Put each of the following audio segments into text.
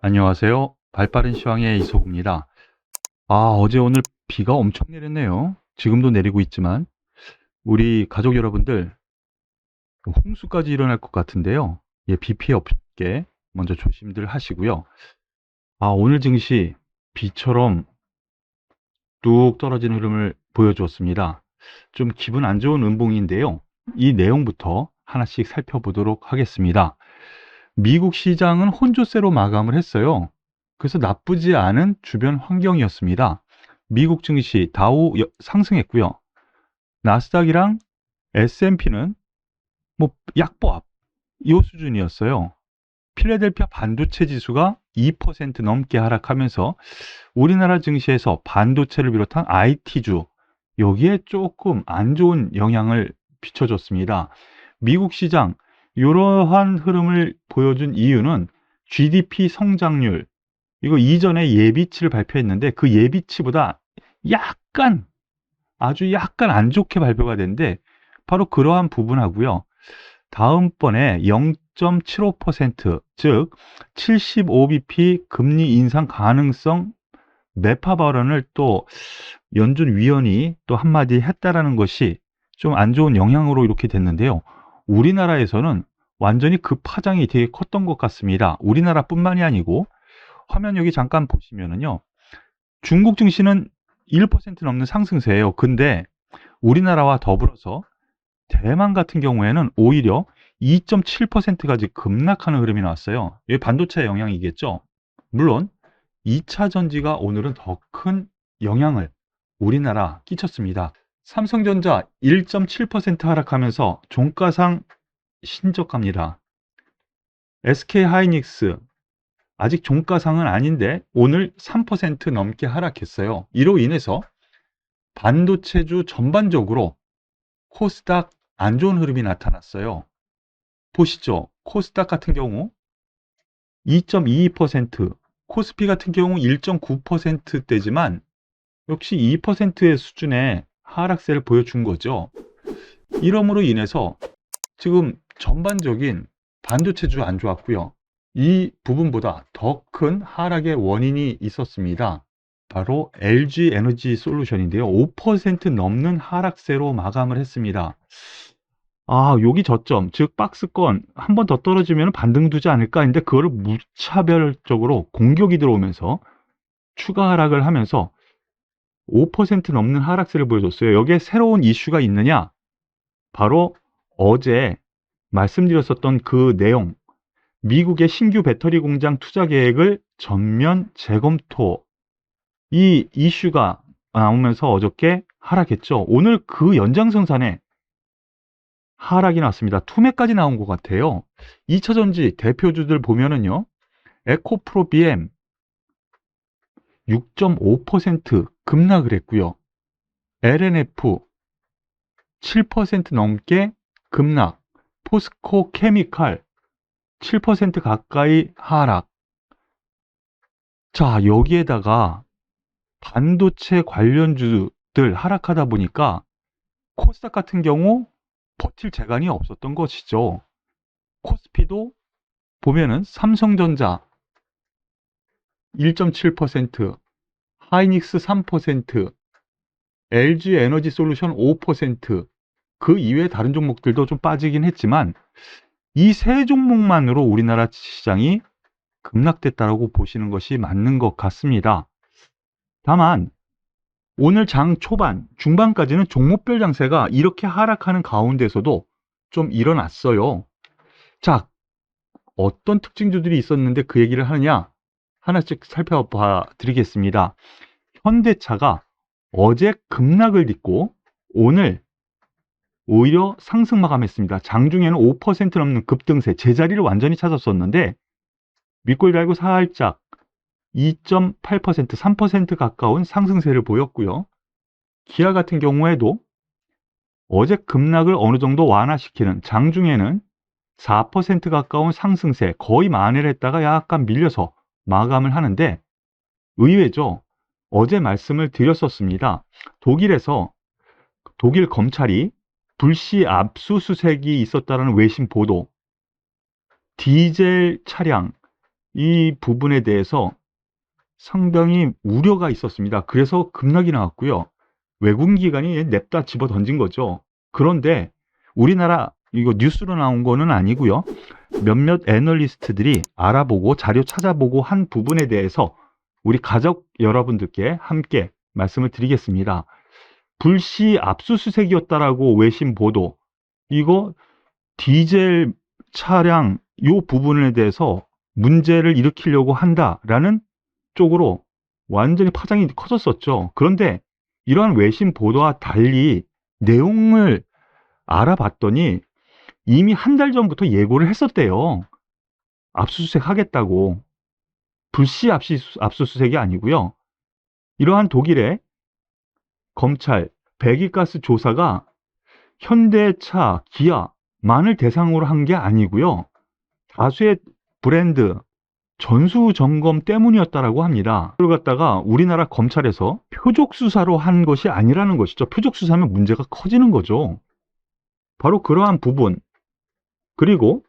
안녕하세요. 발빠른 시황의 이소구입니다. 어제 오늘 비가 엄청 내렸네요. 지금도 내리고 있지만 우리 가족 여러분들 홍수까지 일어날 것 같은데요. 예, 비 피해 없게 먼저 조심들 하시고요. 오늘 증시 비처럼 뚝 떨어지는 흐름을 보여주었습니다. 좀 기분 안 좋은 음봉인데요. 이 내용부터 하나씩 살펴보도록 하겠습니다. 미국 시장은 혼조세로 마감을 했어요. 그래서 나쁘지 않은 주변 환경이었습니다. 미국 증시 다우 상승했고요. 나스닥이랑 S&P는 뭐 약보합 이 수준이었어요. 필라델피아 반도체 지수가 2% 넘게 하락하면서 우리나라 증시에서 반도체를 비롯한 IT주 여기에 조금 안 좋은 영향을 비춰줬습니다. 미국 시장 이러한 흐름을 보여준 이유는 GDP 성장률 이거 이전에 예비치를 발표했는데 그 예비치보다 약간 아주 약간 안 좋게 발표가 됐는데 바로 그러한 부분하고요. 다음번에 0.75% 즉 75bp 금리 인상 가능성 매파 발언을 또 연준 위원이 또 한마디 했다라는 것이 좀 안 좋은 영향으로 이렇게 됐는데요. 우리나라에서는 완전히 그 파장이 되게 컸던 것 같습니다. 우리나라뿐만이 아니고 화면 여기 잠깐 보시면은요. 중국 증시는 1% 넘는 상승세예요. 근데 우리나라와 더불어서 대만 같은 경우에는 오히려 2.7%까지 급락하는 흐름이 나왔어요. 이게 반도체 영향이겠죠. 물론 2차 전지가 오늘은 더 큰 영향을 우리나라 끼쳤습니다. 삼성전자 1.7% 하락하면서 종가상 신저가입니다. SK하이닉스 아직 종가상은 아닌데 오늘 3% 넘게 하락했어요. 이로 인해서 반도체주 전반적으로 코스닥 안 좋은 흐름이 나타났어요. 보시죠. 코스닥 같은 경우 2.22%, 코스피 같은 경우 1.9%대지만 역시 2%의 수준의 하락세를 보여준 거죠. 이러므로 인해서 지금 전반적인 반도체주 안 좋았고요. 이 부분보다 더 큰 하락의 원인이 있었습니다. 바로 LG 에너지 솔루션인데요. 5% 넘는 하락세로 마감을 했습니다. 여기 저점, 즉 박스권 한 번 더 떨어지면 반등 두지 않을까 했는데 그거를 무차별적으로 공격이 들어오면서 추가 하락을 하면서 5% 넘는 하락세를 보여줬어요. 여기에 새로운 이슈가 있느냐? 바로 어제 말씀드렸었던 그 내용, 미국의 신규 배터리 공장 투자 계획을 전면 재검토. 이 이슈가 나오면서 어저께 하락했죠. 오늘 그 연장선상에 하락이 났습니다. 투매까지 나온 것 같아요. 2차전지 대표주들 보면은요. 에코프로 BM 6.5% 급락을 했고요. LNF 7% 넘게 급락, 포스코 케미칼 7% 가까이 하락. 자, 여기에다가 반도체 관련주들 하락하다 보니까 코스닥 같은 경우 버틸 재간이 없었던 것이죠. 코스피도 보면은 삼성전자 1.7%, 하이닉스 3%, LG 에너지 솔루션 5%, 그 이외의 다른 종목들도 좀 빠지긴 했지만 이 세 종목만으로 우리나라 시장이 급락됐다고 보시는 것이 맞는 것 같습니다. 다만 오늘 장 초반, 중반까지는 종목별 장세가 이렇게 하락하는 가운데서도 좀 일어났어요. 자, 어떤 특징주들이 있었는데 그 얘기를 하느냐? 하나씩 살펴봐 드리겠습니다. 현대차가 어제 급락을 딛고 오늘 오히려 상승 마감했습니다. 장중에는 5% 넘는 급등세, 제자리를 완전히 찾았었는데 밑골 달고 살짝 2.8%, 3% 가까운 상승세를 보였고요. 기아 같은 경우에도 어제 급락을 어느 정도 완화시키는 장중에는 4% 가까운 상승세, 거의 만회를 했다가 약간 밀려서 마감을 하는데 의외죠. 어제 말씀을 드렸었습니다. 독일에서 독일 검찰이 불시 압수수색이 있었다는 외신 보도, 디젤 차량 이 부분에 대해서 상당히 우려가 있었습니다. 그래서 급락이 나왔고요. 외국인 기관이 냅다 집어 던진 거죠. 그런데 우리나라 이거 뉴스로 나온 거는 아니고요. 몇몇 애널리스트들이 알아보고 자료 찾아보고 한 부분에 대해서 우리 가족 여러분들께 함께 말씀을 드리겠습니다. 불시 압수수색이었다라고 외신 보도, 이거 디젤 차량 이 부분에 대해서 문제를 일으키려고 한다라는 쪽으로 완전히 파장이 커졌었죠. 그런데 이러한 외신 보도와 달리 내용을 알아봤더니 이미 한 달 전부터 예고를 했었대요. 압수수색 하겠다고. 불시 압수수색이 아니고요. 이러한 독일의 검찰 배기가스 조사가 현대차, 기아만을 대상으로 한 게 아니고요. 다수의 브랜드 전수 점검 때문이었다라고 합니다. 그걸 갖다가 우리나라 검찰에서 표적 수사로 한 것이 아니라는 것이죠. 표적 수사하면 문제가 커지는 거죠. 바로 그러한 부분. 그리고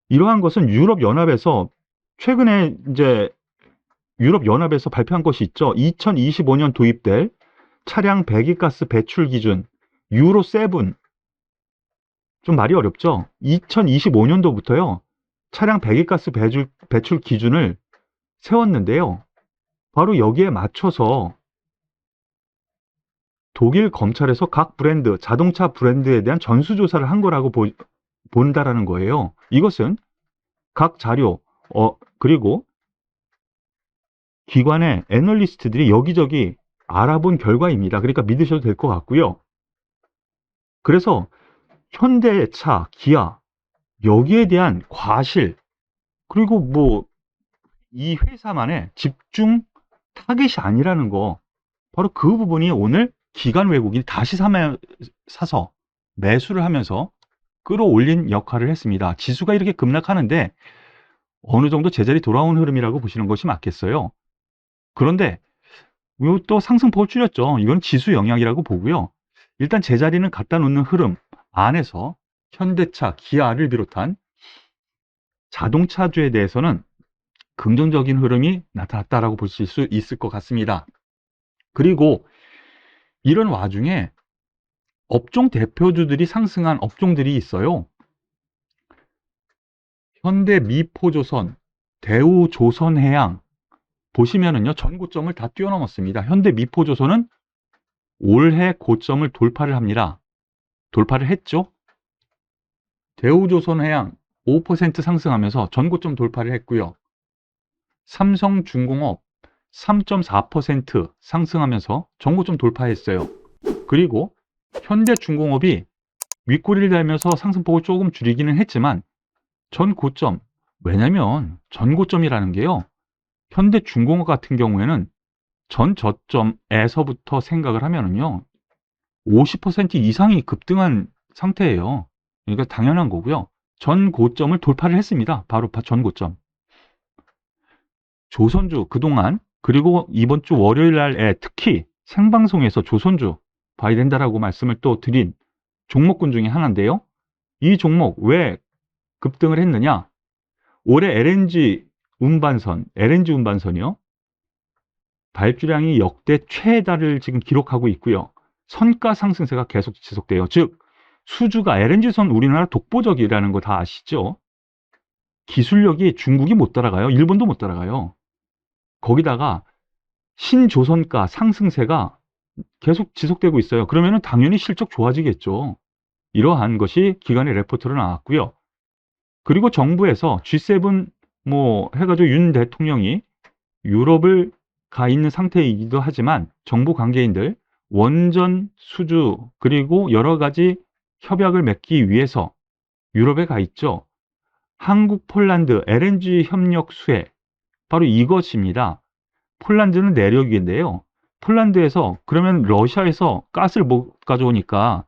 이러한 것은 유럽연합에서 최근에 이제 유럽연합에서 발표한 것이 있죠. 2025년 도입될 차량 배기가스 배출 기준 유로 7. 좀 말이 어렵죠. 2025년도부터요. 차량 배기가스 배출 기준을 세웠는데요. 바로 여기에 맞춰서 독일 검찰에서 각 브랜드, 자동차 브랜드에 대한 전수조사를 한 거라고 본다라는 거예요. 이것은 각 자료, 그리고 기관의 애널리스트들이 여기저기 알아본 결과입니다. 그러니까 믿으셔도 될 것 같고요. 그래서 현대차, 기아, 여기에 대한 과실, 그리고 뭐 이 회사만의 집중 타겟이 아니라는 거, 바로 그 부분이 오늘 기관 외국인이 다시 사서 매수를 하면서 끌어올린 역할을 했습니다. 지수가 이렇게 급락하는데 어느 정도 제자리 돌아온 흐름이라고 보시는 것이 맞겠어요. 그런데 또 상승폭을 줄였죠. 이건 지수 영향이라고 보고요. 일단 제자리는 갖다 놓는 흐름 안에서 현대차, 기아를 비롯한 자동차주에 대해서는 긍정적인 흐름이 나타났다라고 보실 수 있을 것 같습니다. 그리고 이런 와중에 업종 대표주들이 상승한 업종들이 있어요. 현대 미포조선, 대우조선해양 보시면은요, 전 고점을 다 뛰어넘었습니다. 현대 미포조선은 올해 고점을 돌파를 합니다. 돌파를 했죠. 대우조선해양 5% 상승하면서 전 고점 돌파를 했고요. 삼성중공업 3.4% 상승하면서 전 고점 돌파했어요. 그리고 현대중공업이 윗꼬리를 달면서 상승폭을 조금 줄이기는 했지만 전 고점, 왜냐면 전 고점이라는 게요, 현대중공업 같은 경우에는 전 저점에서부터 생각을 하면은요 50% 이상이 급등한 상태예요. 그러니까 당연한 거고요. 전 고점을 돌파를 했습니다. 바로 전 고점. 조선주 그동안, 그리고 이번 주 월요일 날에 특히 생방송에서 조선주 봐야 된다라고 말씀을 또 드린 종목군 중에 하나인데요. 이 종목 왜 급등을 했느냐? 올해 LNG 운반선이요. 발주량이 역대 최다를 지금 기록하고 있고요. 선가 상승세가 계속 지속돼요. 즉 수주가 LNG선 우리나라 독보적이라는 거 다 아시죠? 기술력이 중국이 못 따라가요. 일본도 못 따라가요. 거기다가 신조선가 상승세가 계속 지속되고 있어요. 그러면 당연히 실적 좋아지겠죠. 이러한 것이 기관의 레포트로 나왔고요. 그리고 정부에서 G7 뭐 해가지고 윤 대통령이 유럽을 가 있는 상태이기도 하지만 정부 관계인들 원전 수주 그리고 여러 가지 협약을 맺기 위해서 유럽에 가 있죠. 한국, 폴란드 LNG 협력 수혜, 바로 이것입니다. 폴란드는 내력인데요. 폴란드에서 그러면 러시아에서 가스를 못 가져오니까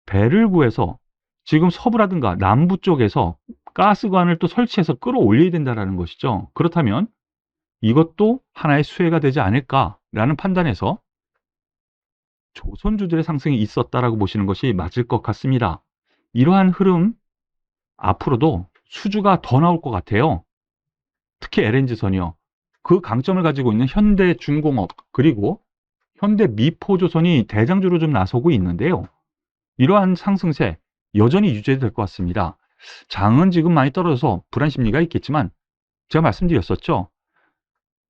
배를 구해서 지금 서부라든가 남부 쪽에서 가스관을 또 설치해서 끌어올려야 된다는 것이죠. 그렇다면 이것도 하나의 수혜가 되지 않을까라는 판단에서 조선주들의 상승이 있었다라고 보시는 것이 맞을 것 같습니다. 이러한 흐름 앞으로도 수주가 더 나올 것 같아요. 특히 LNG선이요. 그 강점을 가지고 있는 현대중공업 그리고 현대미포조선이 대장주로 좀 나서고 있는데요. 이러한 상승세 여전히 유지될 것 같습니다. 장은 지금 많이 떨어져서 불안 심리가 있겠지만 제가 말씀드렸었죠.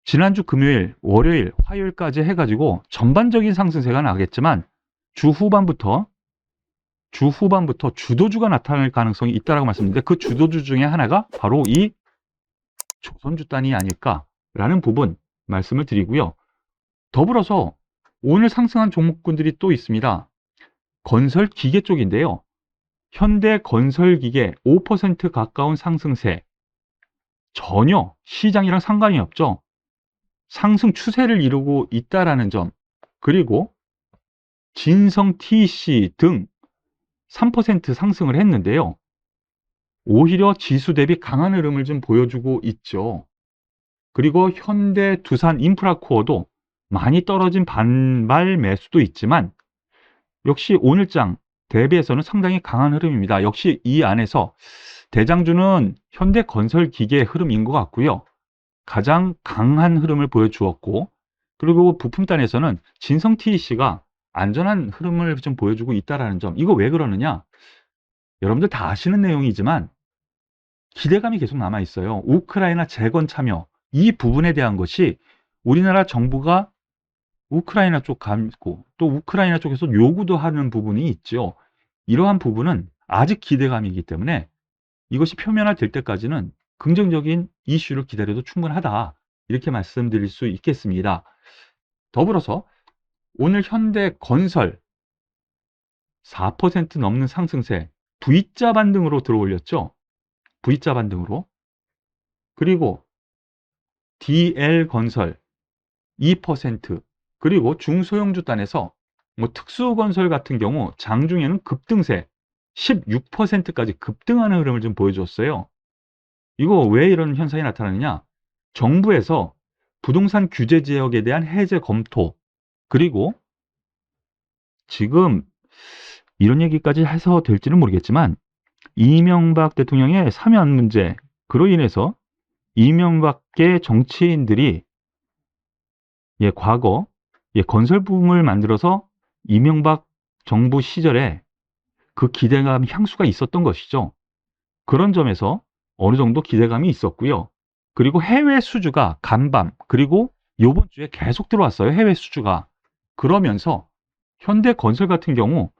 지난주 금요일, 월요일, 화요일까지 해가지고 전반적인 상승세가 나겠지만 주 후반부터 주도주가 나타날 가능성이 있다고 말씀드렸는데 그 주도주 중에 하나가 바로 이 조선주단이 아닐까라는 부분 말씀을 드리고요. 더불어서 오늘 상승한 종목군들이 또 있습니다. 건설기계 쪽인데요. 현대건설기계 5% 가까운 상승세 전혀 시장이랑 상관이 없죠. 상승 추세를 이루고 있다라는 점 그리고 진성TC 등 3% 상승을 했는데요. 오히려 지수 대비 강한 흐름을 좀 보여주고 있죠. 그리고 현대 두산 인프라코어도 많이 떨어진 반발 매수도 있지만 역시 오늘장 대비해서는 상당히 강한 흐름입니다. 역시 이 안에서 대장주는 현대건설기계의 흐름인 것 같고요. 가장 강한 흐름을 보여주었고 그리고 부품단에서는 진성TC가 안전한 흐름을 좀 보여주고 있다는 점. 이거 왜 그러느냐? 여러분들 다 아시는 내용이지만 기대감이 계속 남아 있어요. 우크라이나 재건 참여 이 부분에 대한 것이 우리나라 정부가 우크라이나 쪽 가고 또 우크라이나 쪽에서 요구도 하는 부분이 있죠. 이러한 부분은 아직 기대감이기 때문에 이것이 표면화될 때까지는 긍정적인 이슈를 기다려도 충분하다. 이렇게 말씀드릴 수 있겠습니다. 더불어서 오늘 현대건설 4% 넘는 상승세 V자 반등으로 들어올렸죠. V자 반등으로. 그리고 DL건설 2% 그리고 중소형주단에서 뭐 특수건설 같은 경우 장중에는 급등세 16%까지 급등하는 흐름을 좀 보여줬어요. 이거 왜 이런 현상이 나타나느냐? 정부에서 부동산 규제 지역에 대한 해제 검토 그리고 지금 이런 얘기까지 해서 될지는 모르겠지만 이명박 대통령의 사면 문제 그로 인해서 이명박계 정치인들이 과거 건설붐을 만들어서 이명박 정부 시절에 그 기대감 향수가 있었던 것이죠. 그런 점에서 어느 정도 기대감이 있었고요. 그리고 해외 수주가 간밤 그리고 이번 주에 계속 들어왔어요. 해외 수주가. 그러면서 현대건설 같은 경우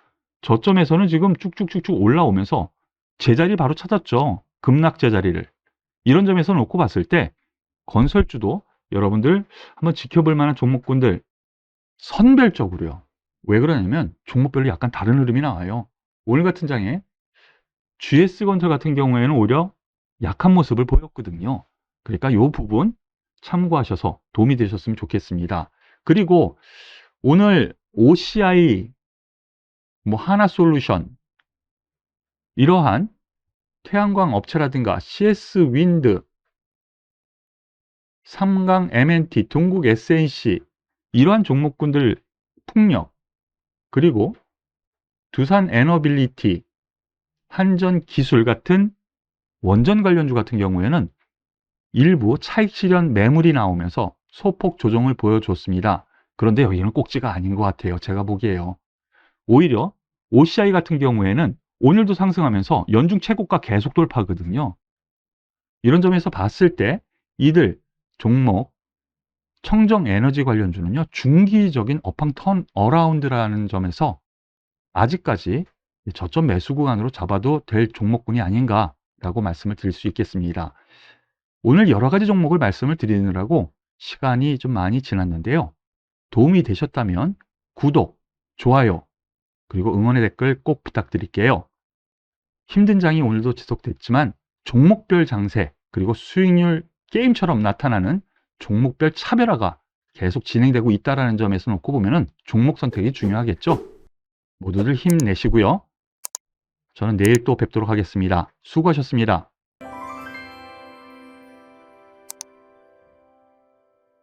저점에서는 지금 쭉쭉쭉쭉 올라오면서 제자리 바로 찾았죠. 급락 제자리를. 이런 점에서 놓고 봤을 때 건설주도 여러분들 한번 지켜볼 만한 종목군들 선별적으로요. 왜 그러냐면 종목별로 약간 다른 흐름이 나와요. 오늘 같은 장에 GS건설 같은 경우에는 오히려 약한 모습을 보였거든요. 그러니까 이 부분 참고하셔서 도움이 되셨으면 좋겠습니다. 그리고 오늘 OCI, 하나솔루션 이러한 태양광 업체라든가 CS윈드, 삼강 MNT, 동국 SNC 이러한 종목군들 풍력 그리고 두산 에너빌리티, 한전기술 같은 원전 관련주 같은 경우에는 일부 차익 실현 매물이 나오면서 소폭 조정을 보여줬습니다. 그런데 여기는 꼭지가 아닌 것 같아요. 제가 보기에요. 오히려 OCI 같은 경우에는 오늘도 상승하면서 연중 최고가 계속 돌파거든요. 이런 점에서 봤을 때 이들 종목 청정에너지 관련주는요. 중기적인 업황 턴 어라운드라는 점에서 아직까지 저점 매수 구간으로 잡아도 될 종목군이 아닌가라고 말씀을 드릴 수 있겠습니다. 오늘 여러 가지 종목을 말씀을 드리느라고 시간이 좀 많이 지났는데요. 도움이 되셨다면 구독, 좋아요, 그리고 응원의 댓글 꼭 부탁드릴게요. 힘든 장이 오늘도 지속됐지만 종목별 장세, 그리고 수익률 게임처럼 나타나는 종목별 차별화가 계속 진행되고 있다는 점에서 놓고 보면 종목 선택이 중요하겠죠. 모두들 힘내시고요. 저는 내일 또 뵙도록 하겠습니다. 수고하셨습니다.